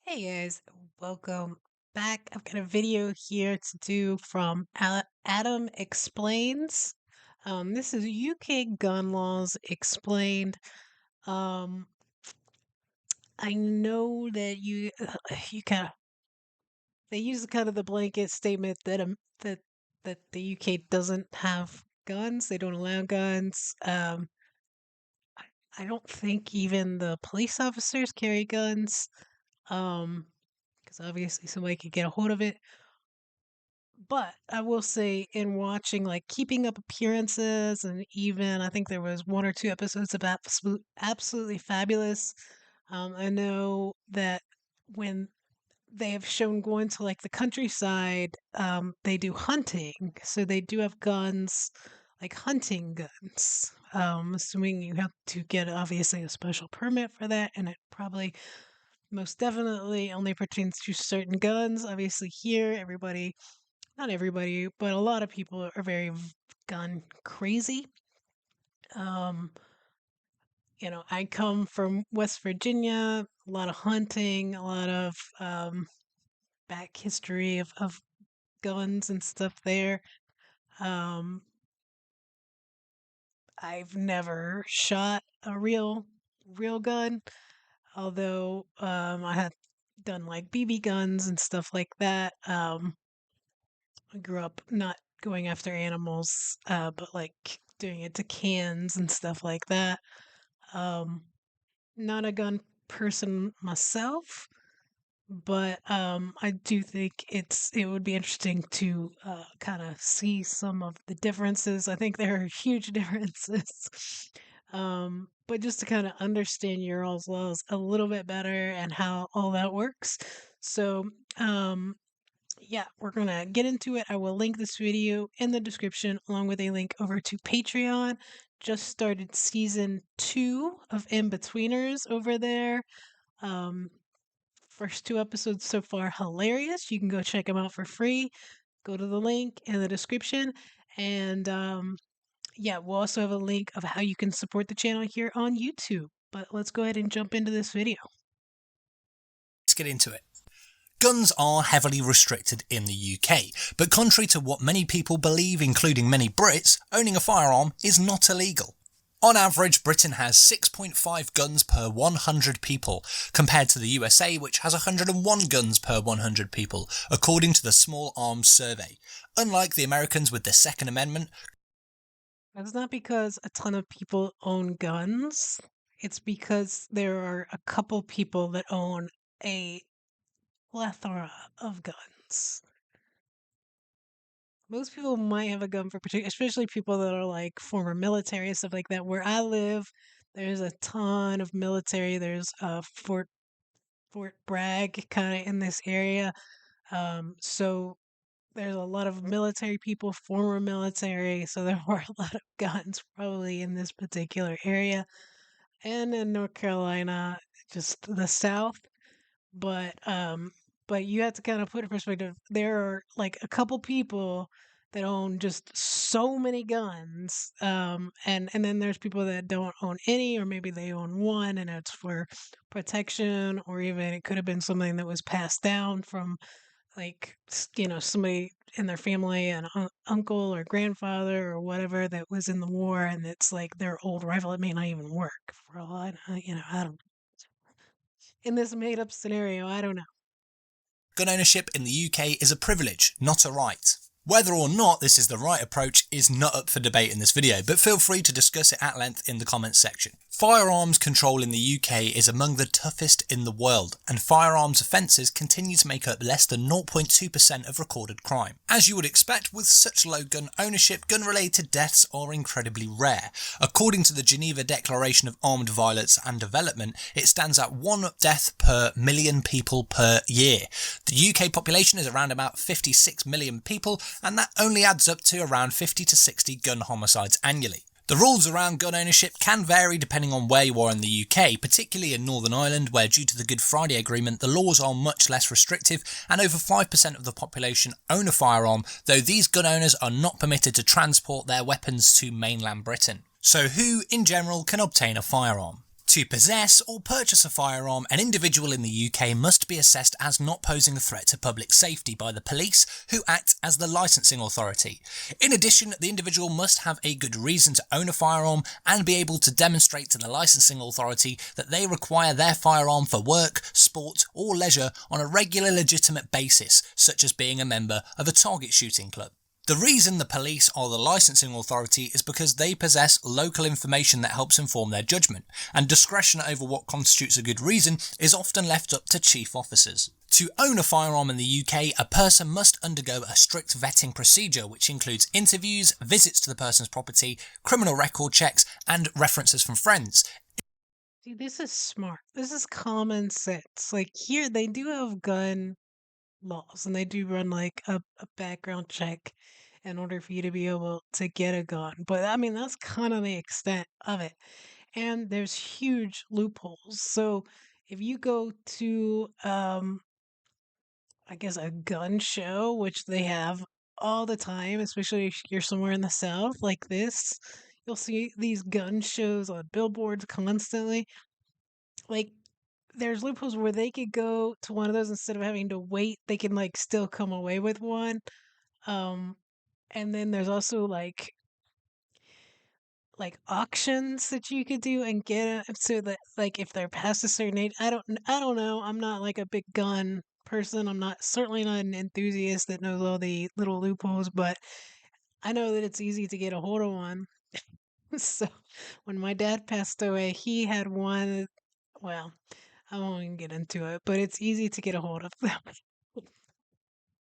Hey guys, welcome back. I've got a video here to do from Adam Explains. This is UK gun laws explained. Um, I know that you kind of they use kind of the blanket statement that that the UK doesn't have guns. They don't allow guns. I don't think even the police officers carry guns. Um, because obviously somebody could get a hold of it. But I will say in watching, like, Keeping Up Appearances, and even I think there was 1 or 2 episodes of Absolutely Fabulous, I know that when they have shown going to, like, the countryside, they do hunting, so they do have guns, like hunting guns. Assuming you have to get, obviously, a special permit for that, and it probably most definitely only pertains to certain guns. Obviously here, not everybody, but a lot of people are very gun crazy. Um, I come from West Virginia, a lot of hunting, a lot of back history of guns and stuff there. Um, I've never shot a real gun, although I had done like BB guns and stuff like that. I grew up not going after animals, but like doing it to cans and stuff like that. Um, Not a gun person myself, but I do think it would be interesting to kind of see some of the differences. I think there are huge differences. But just to kind of understand your all's laws a little bit better and how all that works. So, yeah, we're gonna get into it. I will link this video in the description along with a link over to Patreon. Just started season 2 of In Betweeners over there. Um, First 2 episodes so far hilarious. You can go check them out for free. Go to the link in the description. And yeah, we'll also have a link of how you can support the channel here on YouTube. But let's go ahead and jump into this video. Let's get into it. Guns are heavily restricted in the UK, but contrary to what many people believe, including many Brits, owning a firearm is not illegal. On average, Britain has 6.5 guns per 100 people, compared to the USA, which has 101 guns per 100 people, according to the Small Arms Survey. Unlike the Americans with the Second Amendment, It's not because a ton of people own guns. It's because there are a couple people that own a plethora of guns. Most people might have a gun for particular, especially people that are like former military and stuff like that. Where I live, there's a ton of military. There's Fort Bragg kind of in this area. So there's a lot of military people, former military. So there were a lot of guns probably in this particular area, and in North Carolina, just the South. But but you have to kind of put in perspective. There are like a couple people that own just so many guns, and then there's people that don't own any, or maybe they own one, and it's for protection, or even it could have been something that was passed down from like somebody in their family, an uncle or grandfather or whatever that was in the war, and it's like their old rifle. It may not even work for all I don't. In this made up scenario, I don't know. gun ownership in the UK is a privilege, not a right. Whether or not this is the right approach is not up for debate in this video, but feel free to discuss it at length in the comments section. Firearms control in the UK is among the toughest in the world, and firearms offences continue to make up less than 0.2% of recorded crime. As you would expect, with such low gun ownership, gun-related deaths are incredibly rare. According to the Geneva Declaration of Armed Violence and Development, it stands at 1 death per million people per year. The UK population is around about 56 million people, and that only adds up to around 50 to 60 gun homicides annually. The rules around gun ownership can vary depending on where you are in the UK, particularly in Northern Ireland, where due to the Good Friday Agreement the laws are much less restrictive and over 5% of the population own a firearm, though these gun owners are not permitted to transport their weapons to mainland Britain. So who, in general, can obtain a firearm? To possess or purchase a firearm, an individual in the UK must be assessed as not posing a threat to public safety by the police, who act as the licensing authority. In addition, the individual must have a good reason to own a firearm and be able to demonstrate to the licensing authority that they require their firearm for work, sport, or leisure on a regular legitimate basis, such as being a member of a target shooting club. The reason the police are the licensing authority is because they possess local information that helps inform their judgment, and discretion over what constitutes a good reason is often left up to chief officers. To own a firearm in the UK, a person must undergo a strict vetting procedure which includes interviews, visits to the person's property, criminal record checks, and references from friends. See, this is smart. This is common sense. Like here, they do have gun laws and they do run like a background check in order for you to be able to get a gun. But I mean, that's kind of the extent of it. And there's huge loopholes. So if you go to, I guess, a gun show, which they have all the time, especially if you're somewhere in the South like this, you'll see these gun shows on billboards constantly. Like, there's loopholes where they could go to one of those instead of having to wait, they can like still come away with one. Um, and then there's also like auctions that you could do and get so that like if they're past a certain age, I don't know. I'm not like a big gun person. I'm not certainly not an enthusiast that knows all the little loopholes, but I know that it's easy to get a hold of one. So when my dad passed away, he had one. Well, I won't even get into it, but it's easy to get a hold of them.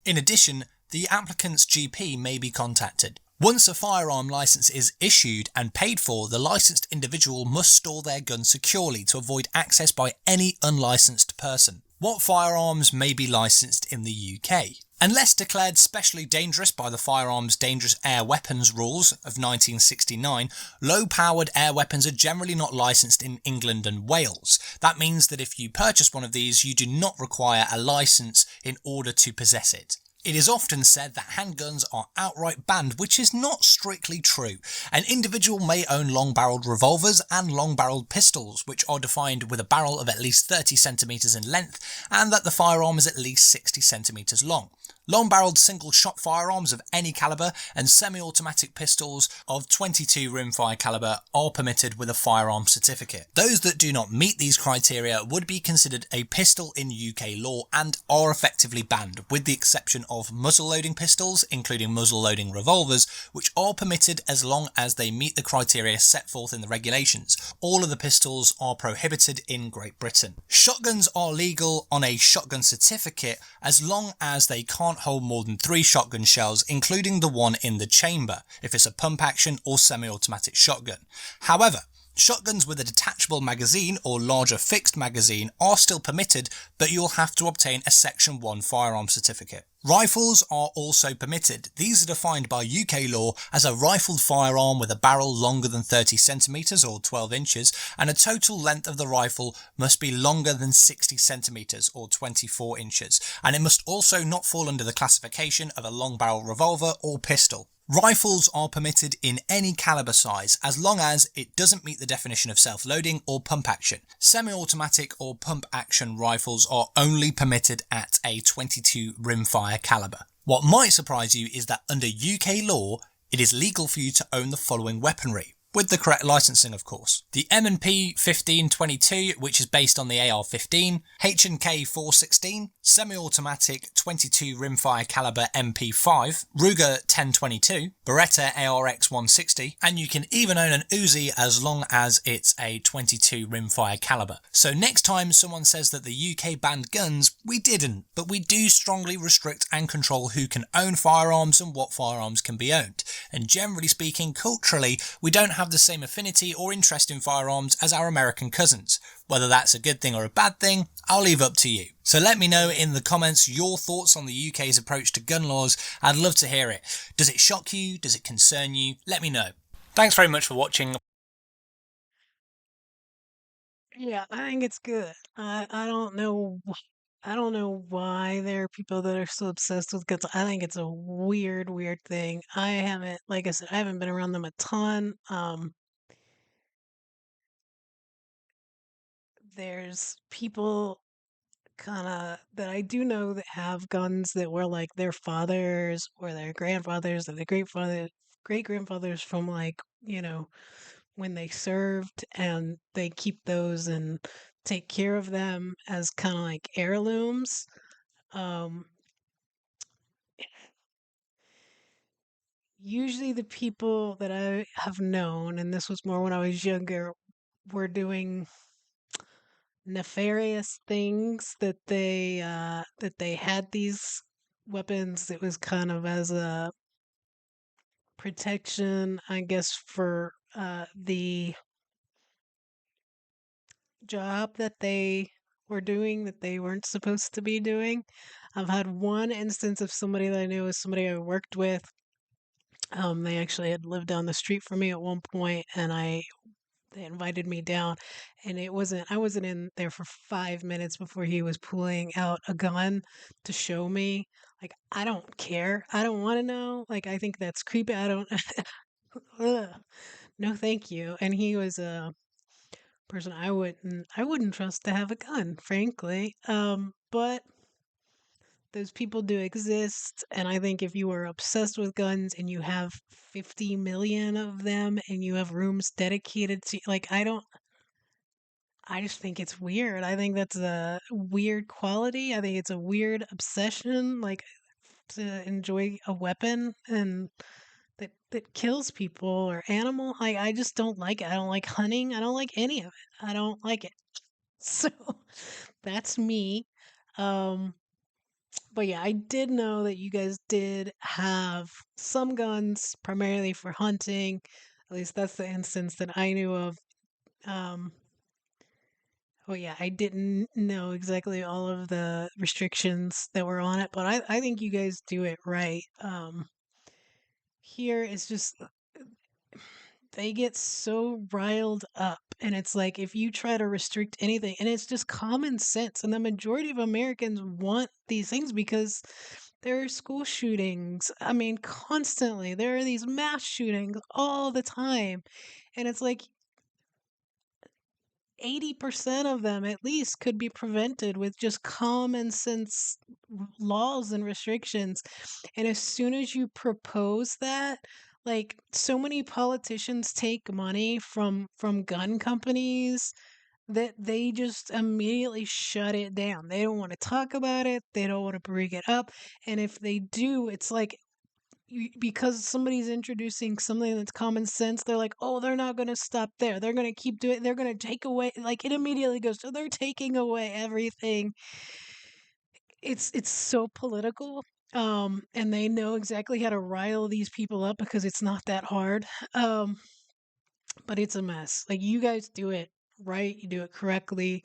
In addition, the applicant's GP may be contacted. Once a firearm licence is issued and paid for, the licensed individual must store their gun securely to avoid access by any unlicensed person. What firearms may be licensed in the UK? Unless declared specially dangerous by the Firearms Dangerous Air Weapons Rules of 1969, low-powered air weapons are generally not licensed in England and Wales. That means that if you purchase one of these, you do not require a licence in order to possess it. It is often said that handguns are outright banned, which is not strictly true. An individual may own long-barreled revolvers and long-barreled pistols, which are defined with a barrel of at least 30 centimeters in length and that the firearm is at least 60 centimeters long. Long-barreled single-shot firearms of any caliber and semi-automatic pistols of 22 rimfire caliber are permitted with a firearm certificate. Those that do not meet these criteria would be considered a pistol in UK law and are effectively banned, with the exception of muzzle-loading pistols, including muzzle-loading revolvers, which are permitted as long as they meet the criteria set forth in the regulations. All of the pistols are prohibited in Great Britain. Shotguns are legal on a shotgun certificate as long as they can't hold more than 3 shotgun shells, including the one in the chamber, if it's a pump action or semi-automatic shotgun. However, shotguns with a detachable magazine or larger fixed magazine are still permitted, but you'll have to obtain a Section 1 firearm certificate. Rifles are also permitted. These are defined by UK law as a rifled firearm with a barrel longer than 30 centimeters or 12 inches, and a total length of the rifle must be longer than 60 centimeters or 24 inches, and it must also not fall under the classification of a long barrel revolver or pistol. Rifles are permitted in any caliber size as long as it doesn't meet the definition of self-loading or pump action. Semi-automatic or pump action rifles are only permitted at a 22 rimfire caliber. What might surprise you is that under UK law, it is legal for you to own the following weaponry. With the correct licensing, of course. The M&P 1522, which is based on the AR-15, H&K 416, semi-automatic 22 rimfire caliber MP5, Ruger 1022, Beretta ARX 160, and you can even own an Uzi as long as it's a 22 rimfire caliber. So next time someone says that the UK banned guns, we didn't, but we do strongly restrict and control who can own firearms and what firearms can be owned. And generally speaking, culturally, we don't have the same affinity or interest in firearms as our American cousins. Whether that's a good thing or a bad thing, I'll leave up to you. So let me know in the comments your thoughts on the UK's approach to gun laws. I'd love to hear it. Does it shock you? Does it concern you? Let me know. Thanks very much for watching. Yeah, I think it's good. I don't know I don't know why there are people that are so obsessed with guns. I think it's a weird thing. I haven't, like I said, I haven't been around them a ton. there's people kind of that I do know that have guns that were like their fathers or their grandfathers or their great grandfathers from like, when they served, and they keep those and take care of them as kind of like heirlooms. Um, Usually the people that I have known, and this was more when I was younger, were doing nefarious things that they had these weapons. It was kind of as a protection, I guess, for the job that they were doing that they weren't supposed to be doing. I've had one instance of somebody that I knew was somebody I worked with. They actually had lived down the street from me at one point, and they invited me down, and I wasn't in there for 5 minutes before he was pulling out a gun to show me. Like, I don't care. I don't want to know. Like, I think that's creepy. I don't. Ugh. No, thank you. And he was a person I wouldn't trust to have a gun, frankly. But those people do exist, and I think if you are obsessed with guns and you have 50 million of them and you have rooms dedicated to, like, I just think it's weird. I think that's a weird quality. I think it's a weird obsession, like, to enjoy a weapon and that kills people or animal. I just don't like it. I don't like hunting. I don't like any of it. I don't like it. So that's me. Um, but yeah, I did know that you guys did have some guns primarily for hunting. At least that's the instance that I knew of. Um, well, yeah, I didn't know exactly all of the restrictions that were on it, but I think you guys do it right. Here it's just they get so riled up, and it's like if you try to restrict anything, and it's just common sense, and the majority of Americans want these things because there are school shootings. I mean, constantly. There are these mass shootings all the time. And it's like 80% of them at least could be prevented with just common sense laws and restrictions. And as soon as you propose that, like, so many politicians take money from gun companies that they just immediately shut it down. They don't want to talk about it, they don't want to bring it up, and if they do, it's like because somebody's introducing something that's common sense, they're like, oh, they're not going to stop there. They're going to keep doing, they're going to take away, like, it immediately goes, so they're taking away everything. It's so political. And they know exactly how to rile these people up because it's not that hard. Um, but it's a mess. Like, you guys do it right, you do it correctly.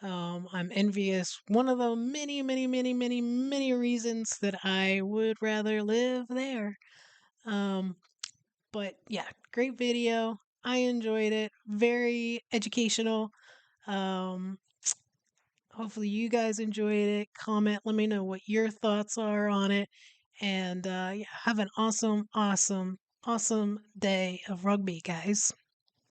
I'm envious. One of the many, many, many, many, many reasons that I would rather live there. Um, But yeah, great video. I enjoyed it. Very educational. Um, Hopefully you guys enjoyed it. Comment, let me know what your thoughts are on it. And yeah, have an awesome, awesome, awesome day of rugby, guys.